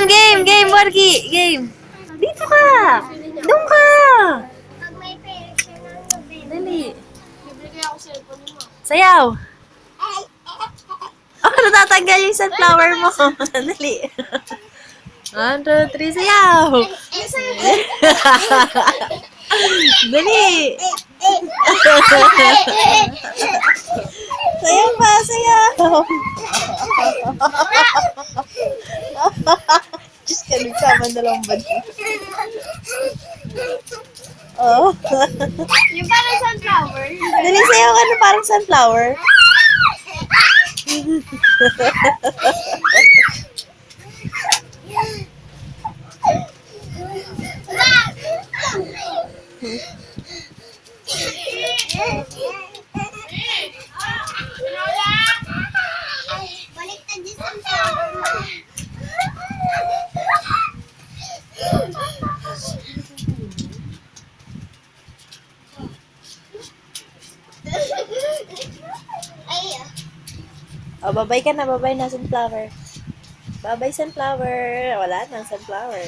Game, Borgi! Game! Dito ka! Doon ka! Pag may pera siya ng November. Dali. Bibigay ako cellphone mo. Sayaw! Oh, natatanggal yung sunflower mo. Dali. 1, 2, 3, sayaw! Dali! Sayaw pa, sayaw! Diyos ka, nagsaman na lang ba? Oh. Yung parang sunflower. Dali, sayaw ka na parang sunflower. Baliktad yung sunflower mo. Ay, Oh, babay ka na, babay na sunflower. Babay sunflower. Wala na sunflower.